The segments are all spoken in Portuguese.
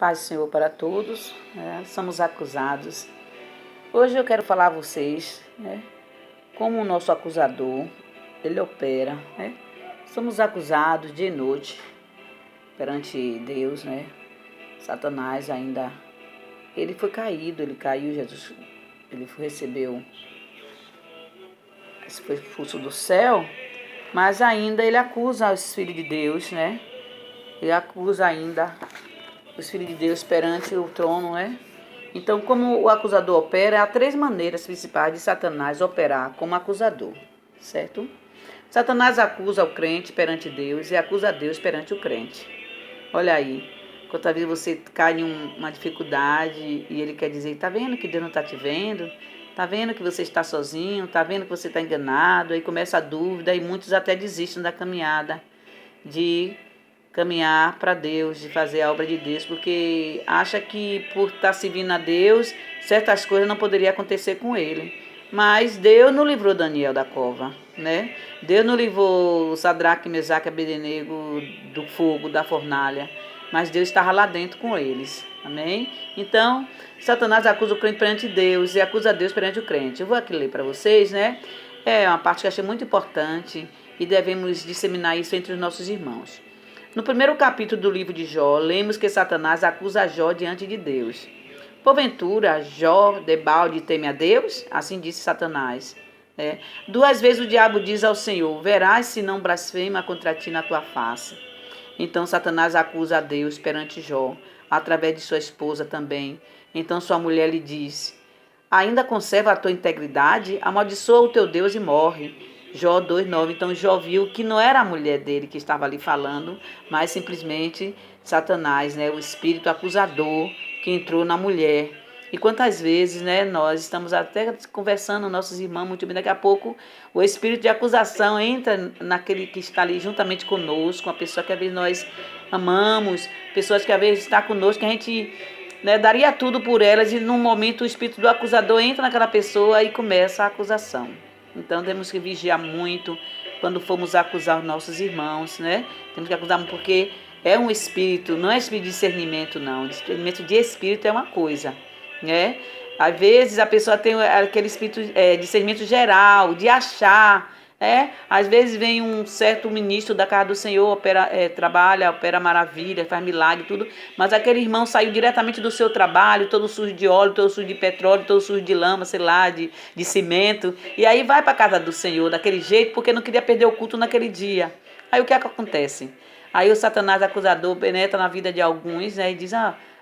Paz do Senhor para todos, somos acusados. Hoje eu quero falar a vocês, como o nosso acusador, ele opera, Somos acusados dia e noite perante Deus, Satanás ainda, ele foi caído, ele caiu, Jesus, ele recebeu, foi expulso do céu, mas ainda ele acusa os filhos de Deus, Ele acusa ainda os filhos de Deus perante o trono, Então, como o acusador opera, há três maneiras principais de Satanás operar como acusador, certo? Satanás acusa o crente perante Deus e acusa Deus perante o crente. Olha aí, quantas vezes você cai em uma dificuldade e ele quer dizer, tá vendo que Deus não está te vendo? Tá vendo que você está sozinho? Tá vendo que você está enganado? Aí começa a dúvida e muitos até desistem da caminhada, de caminhar para Deus, de fazer a obra de Deus, porque acha que por estar servindo a Deus, certas coisas não poderiam acontecer com ele. Mas Deus não livrou Daniel da cova, Deus não livrou Sadraque, Mesaque e Abednego do fogo, da fornalha, mas Deus estava lá dentro com eles, amém? Então, Satanás acusa o crente perante Deus e acusa Deus perante o crente. Eu vou aqui ler para vocês, É uma parte que eu achei muito importante e devemos disseminar isso entre os nossos irmãos. No primeiro capítulo do livro de Jó, lemos que Satanás acusa Jó diante de Deus. Porventura, Jó, debalde, teme a Deus? Assim disse Satanás. 2 vezes o diabo diz ao Senhor, verás se não blasfema contra ti na tua face. Então Satanás acusa a Deus perante Jó, através de sua esposa também. Então sua mulher lhe diz, ainda conserva a tua integridade? Amaldiçoa o teu Deus e morre. Jó 2,9. Então Jó viu que não era a mulher dele que estava ali falando, mas simplesmente Satanás, o espírito acusador que entrou na mulher. E quantas vezes, nós estamos até conversando, nossos irmãos, muito bem, daqui a pouco o espírito de acusação entra naquele que está ali juntamente conosco, uma pessoa que às vezes nós amamos, pessoas que às vezes estão conosco, que a gente daria tudo por elas, e num momento o espírito do acusador entra naquela pessoa e começa a acusação. Então temos que vigiar muito quando formos acusar os nossos irmãos, Temos que acusar muito porque é um espírito, não é espírito de discernimento, não. Discernimento de espírito é uma coisa, Às vezes a pessoa tem aquele espírito de discernimento geral, de achar, Às vezes vem um certo ministro da casa do Senhor, trabalha, opera maravilha, faz milagre, tudo, mas aquele irmão saiu diretamente do seu trabalho, todo sujo de óleo, todo sujo de petróleo, todo sujo de lama, sei lá, de cimento, e aí vai para a casa do Senhor daquele jeito, porque não queria perder o culto naquele dia. Aí o que é que acontece? Aí o Satanás acusador penetra na vida de alguns, e diz,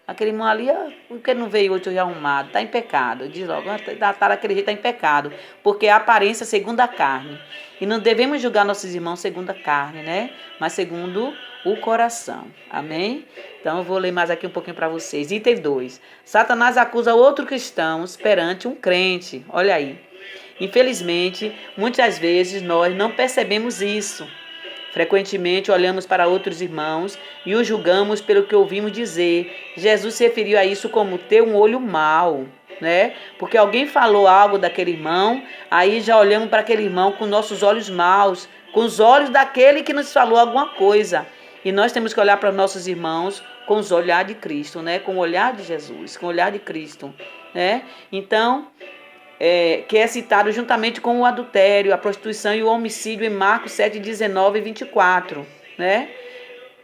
aquele irmão ali, por que não veio hoje arrumado? Está em pecado. Diz logo, está daquele jeito, está em pecado, porque a aparência segundo a carne. E não devemos julgar nossos irmãos segundo a carne, mas segundo o coração. Amém? Então eu vou ler mais aqui um pouquinho para vocês. Item 2. Satanás acusa outros cristãos perante um crente. Olha aí. Infelizmente, muitas vezes nós não percebemos isso. Frequentemente olhamos para outros irmãos e os julgamos pelo que ouvimos dizer. Jesus se referiu a isso como ter um olho mau, Porque alguém falou algo daquele irmão, aí já olhamos para aquele irmão com nossos olhos maus, com os olhos daquele que nos falou alguma coisa. E nós temos que olhar para nossos irmãos com os olhares de Cristo, com o olhar de Jesus, com o olhar de Cristo, Então, que é citado juntamente com o adultério, a prostituição e o homicídio em Marcos 7, 19 e 24,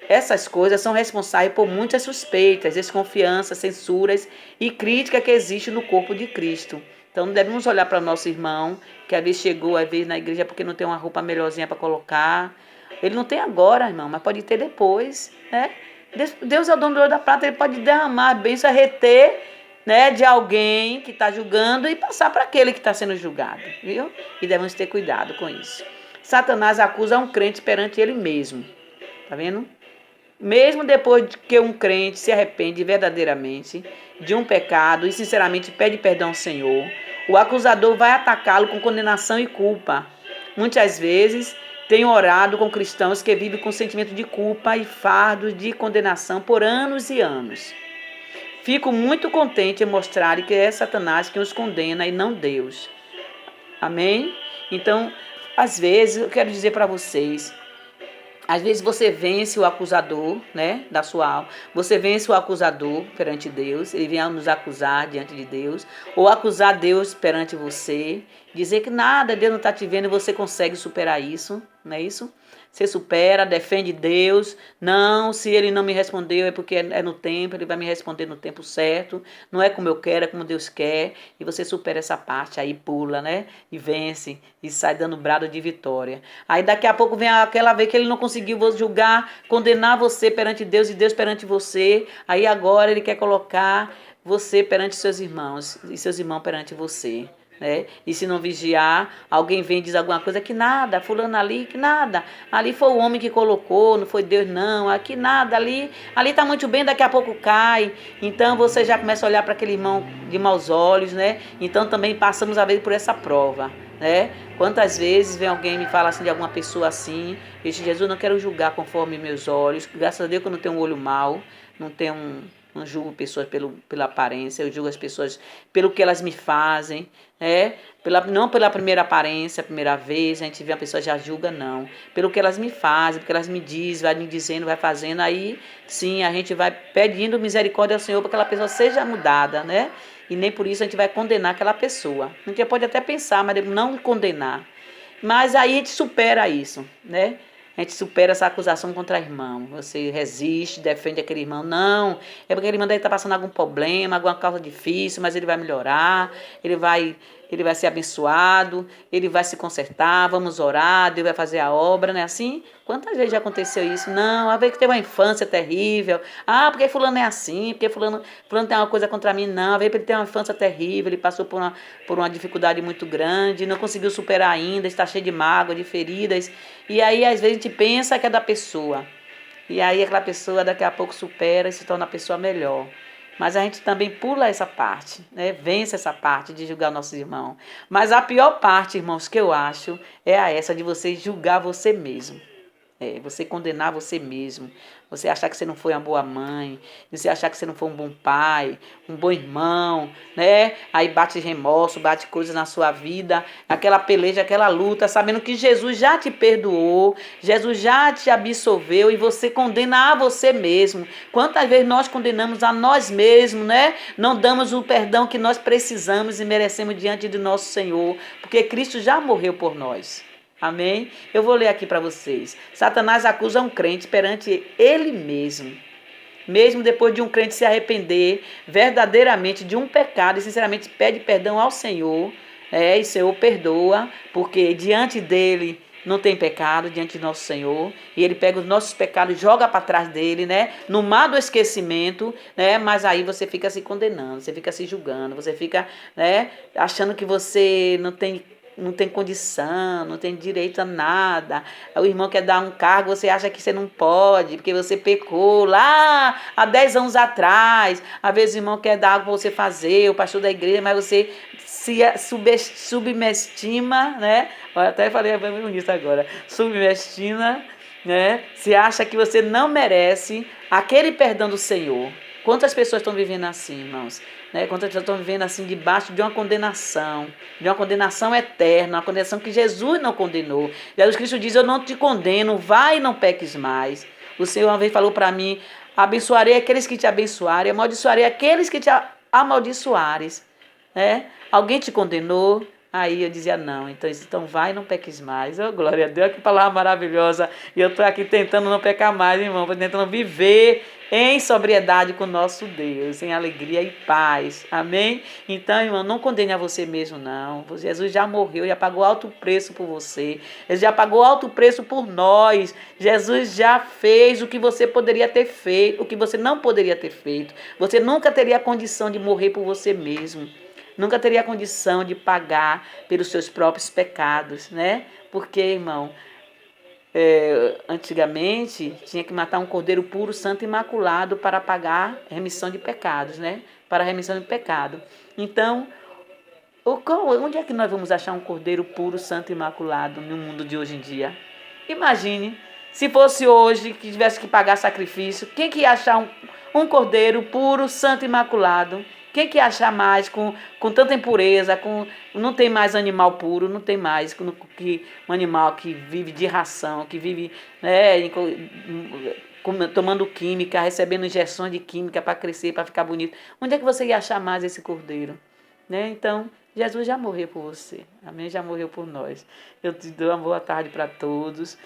Essas coisas são responsáveis por muitas suspeitas, desconfianças, censuras e críticas que existem no corpo de Cristo. Então, devemos olhar para o nosso irmão, que às vezes chegou na igreja porque não tem uma roupa melhorzinha para colocar. Ele não tem agora, irmão, mas pode ter depois, Deus é o dono do ouro da prata, ele pode derramar a bênção, reter, de alguém que está julgando e passar para aquele que está sendo julgado, viu? E devemos ter cuidado com isso. Satanás acusa um crente perante ele mesmo, tá vendo? Mesmo depois de que um crente se arrepende verdadeiramente de um pecado e sinceramente pede perdão ao Senhor, o acusador vai atacá-lo com condenação e culpa. Muitas vezes tenho orado com cristãos que vivem com sentimento de culpa e fardos de condenação por anos e anos. Fico muito contente em mostrar que é Satanás quem os condena e não Deus. Amém? Então, às vezes, eu quero dizer para vocês, Às vezes você vence o acusador, né, da sua alma. Você vence o acusador perante Deus. Ele vem a nos acusar diante de Deus. Ou acusar Deus perante você. Dizer que nada, Deus não está te vendo e você consegue superar isso. Não é isso? Você supera, defende Deus. Não, se ele não me respondeu é porque é no tempo. Ele vai me responder no tempo certo. Não é como eu quero, é como Deus quer. E você supera essa parte. Aí pula, né? E vence. E sai dando brado de vitória. Aí daqui a pouco vem aquela vez que ele não conseguiu julgar, condenar você perante Deus e Deus perante você. Aí agora ele quer colocar você perante seus irmãos e seus irmãos perante você. Né? E se não vigiar, alguém vem e diz alguma coisa, que nada, fulano ali, que nada. Ali foi o homem que colocou, não foi Deus não. Aqui nada, ali tá muito bem, daqui a pouco cai. Então você já começa a olhar para aquele irmão de maus olhos, né? Então também passamos a ver por essa prova. Né? Quantas vezes vem alguém e me fala assim de alguma pessoa assim, eu digo, Jesus, não quero julgar conforme meus olhos, graças a Deus que eu não tenho um olho mau, não julgo pessoas pela aparência, eu julgo as pessoas pelo que elas me fazem, né? Não pela primeira aparência, a primeira vez, a gente vê a pessoa já julga, não. Pelo que elas me fazem, porque elas me dizem, vai me dizendo, vai fazendo, aí sim, a gente vai pedindo misericórdia ao Senhor para que aquela pessoa seja mudada, né? E nem por isso a gente vai condenar aquela pessoa. A gente pode até pensar, mas não condenar. Mas aí a gente supera isso, né? A gente supera essa acusação contra irmão. Você resiste, defende aquele irmão. Não, é porque aquele irmão deve estar passando algum problema, alguma causa difícil, mas ele vai melhorar, ele vai ser abençoado, ele vai se consertar, vamos orar, Deus vai fazer a obra, não é assim? Quantas vezes já aconteceu isso? Não, a vez que teve uma infância terrível. Ah, porque fulano é assim, porque fulano tem uma coisa contra mim. Não, a vez que ele tem uma infância terrível, ele passou por uma dificuldade muito grande, não conseguiu superar ainda, está cheio de mágoa, de feridas. E aí, às vezes, a gente pensa que é da pessoa. E aí, aquela pessoa, daqui a pouco, supera e se torna uma pessoa melhor. Mas a gente também pula essa parte, né? Vence essa parte de julgar nossos irmãos. Mas a pior parte, irmãos, que eu acho, é essa de você julgar você mesmo. Você condenar você mesmo, você achar que você não foi uma boa mãe, você achar que você não foi um bom pai, um bom irmão, né? Aí bate remorso, bate coisas na sua vida, aquela peleja, aquela luta, sabendo que Jesus já te perdoou, Jesus já te absolveu e você condena a você mesmo. Quantas vezes nós condenamos a nós mesmos, né? Não damos o perdão que nós precisamos e merecemos diante de nosso Senhor, porque Cristo já morreu por nós. Amém? Eu vou ler aqui para vocês. Satanás acusa um crente perante ele mesmo. Mesmo depois de um crente se arrepender verdadeiramente de um pecado e sinceramente pede perdão ao Senhor. E o Senhor perdoa, porque diante dele não tem pecado, diante de nosso Senhor. E ele pega os nossos pecados e joga para trás dele, né? No mar do esquecimento, né? Mas aí você fica se condenando, você fica se julgando, você fica, né, achando que você não tem condição, não tem direito a nada. O irmão quer dar um cargo, você acha que você não pode, porque você pecou lá há 10 anos atrás. Às vezes o irmão quer dar algo para você fazer, o pastor da igreja, mas você se subestima, né? Olha, até falei bem bonito agora. Subestima, né? Se acha que você não merece aquele perdão do Senhor. Quantas pessoas estão vivendo assim, irmãos? Quantas pessoas estão vivendo assim debaixo de uma condenação eterna, uma condenação que Jesus não condenou. Jesus Cristo diz, eu não te condeno, vai e não peques mais. O Senhor uma vez falou para mim, abençoarei aqueles que te abençoarem, amaldiçoarei aqueles que te amaldiçoarem. Alguém te condenou? Aí eu dizia, não, então vai e não peques mais. Oh, glória a Deus, que palavra maravilhosa. E eu estou aqui tentando não pecar mais, irmão, tentando viver em sobriedade com o nosso Deus, em alegria e paz. Amém? Então, irmão, não condene a você mesmo, não. Jesus já morreu, já pagou alto preço por você. Ele já pagou alto preço por nós. Jesus já fez o que você poderia ter feito, o que você não poderia ter feito. Você nunca teria condição de morrer por você mesmo. Nunca teria condição de pagar pelos seus próprios pecados, né? Porque, irmão, antigamente tinha que matar um cordeiro puro, santo e imaculado para pagar remissão de pecados, né? Para a remissão de pecado. Então, onde é que nós vamos achar um cordeiro puro, santo e imaculado no mundo de hoje em dia? Imagine, se fosse hoje que tivesse que pagar sacrifício, quem que ia achar um cordeiro puro, santo e imaculado? Quem que acha mais com tanta impureza, não tem mais animal puro, não tem mais um animal que vive de ração, que vive, né, tomando química, recebendo injeções de química para crescer, para ficar bonito. Onde é que você ia achar mais esse cordeiro? Né? Então, Jesus já morreu por você. Amém? Já morreu por nós. Eu te dou uma boa tarde para todos.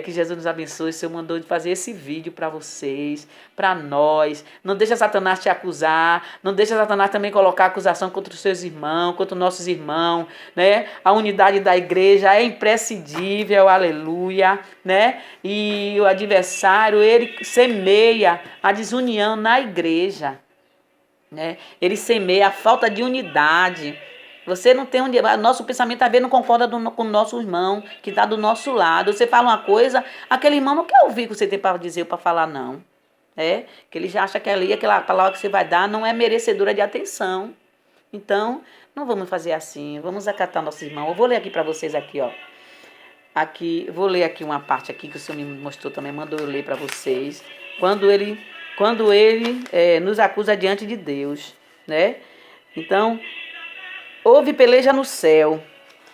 Que Jesus nos abençoe. O Senhor mandou fazer esse vídeo para vocês, para nós. Não deixa Satanás te acusar. Não deixa Satanás também colocar acusação contra os seus irmãos, contra os nossos irmãos. Né? A unidade da igreja é imprescindível. Aleluia. Né? E o adversário, ele semeia a desunião na igreja. Né? Ele semeia a falta de unidade. Você não tem onde. Nosso pensamento às vezes não concorda com o nosso irmão que está do nosso lado. Você fala uma coisa, aquele irmão não quer ouvir o que você tem para dizer ou para falar, não. Que ele já acha que ali aquela palavra que você vai dar não é merecedora de atenção. Então, não vamos fazer assim. Vamos acatar nosso irmão. Eu vou ler aqui para vocês aqui, ó. Aqui, vou ler aqui uma parte aqui que o Senhor me mostrou também, mandou eu ler para vocês. Quando ele nos acusa diante de Deus, né? Então, houve peleja no céu.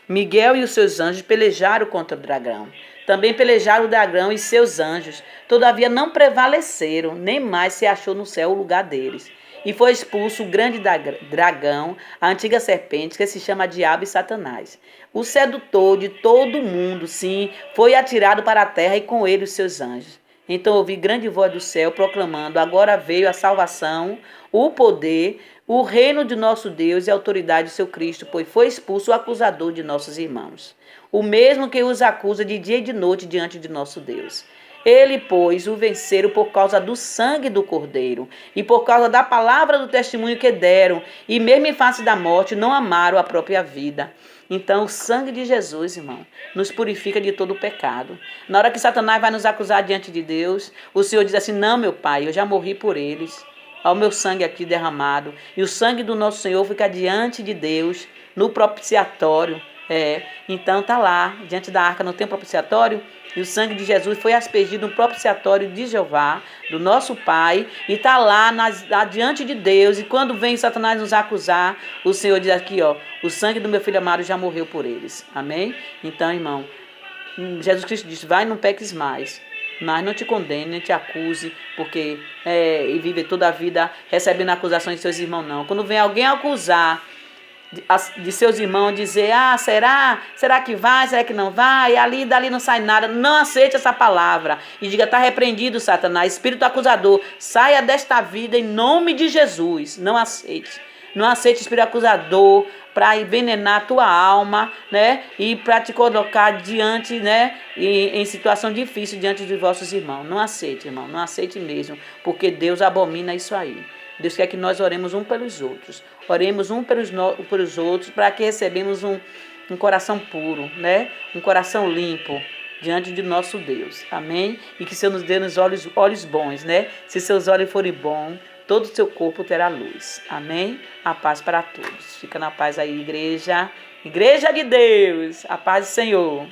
Miguel e os seus anjos pelejaram contra o dragão. Também pelejaram o dragão e seus anjos. Todavia não prevaleceram, nem mais se achou no céu o lugar deles. E foi expulso o grande dragão, a antiga serpente, que se chama Diabo e Satanás. O sedutor de todo mundo, sim, foi atirado para a terra e com ele os seus anjos. Então ouvi grande voz do céu proclamando: agora veio a salvação, o poder, o reino de nosso Deus e a autoridade do seu Cristo, pois foi expulso o acusador de nossos irmãos, o mesmo que os acusa de dia e de noite diante de nosso Deus. Ele, pois, o venceram por causa do sangue do Cordeiro e por causa da palavra do testemunho que deram, e mesmo em face da morte não amaram a própria vida. Então, o sangue de Jesus, irmão, nos purifica de todo o pecado. Na hora que Satanás vai nos acusar diante de Deus, o Senhor diz assim: não, meu Pai, eu já morri por eles. Olha o meu sangue aqui derramado. E o sangue do nosso Senhor fica diante de Deus, no propiciatório. Então tá lá, diante da arca não tem propiciatório? E o sangue de Jesus foi aspergido no propiciatório de Jeová, do nosso Pai, e está lá diante de Deus. E quando vem Satanás nos acusar, o Senhor diz aqui, ó: o sangue do meu filho amado já morreu por eles. Amém? Então, irmão, Jesus Cristo disse: vai, não peques mais. Mas não te condene, nem te acuse, porque e vive toda a vida recebendo acusações de seus irmãos, não. Quando vem alguém acusar de seus irmãos, dizer: será que vai, será que não vai, e dali não sai nada, não aceite essa palavra e diga: está repreendido, Satanás, espírito acusador, saia desta vida em nome de Jesus. Não aceite espírito acusador para envenenar a tua alma, né, e para te colocar diante, né, em situação difícil diante dos vossos irmãos. Não aceite, irmão, não aceite mesmo, porque Deus abomina isso aí. Deus quer que nós oremos um pelos outros. Oremos um pelos outros para que recebemos um coração puro, né? Um coração limpo diante de nosso Deus. Amém? E que o Senhor nos dê nos olhos bons, né? Se seus olhos forem bons, todo o seu corpo terá luz. Amém? A paz para todos. Fica na paz aí, igreja. Igreja de Deus. A paz do Senhor.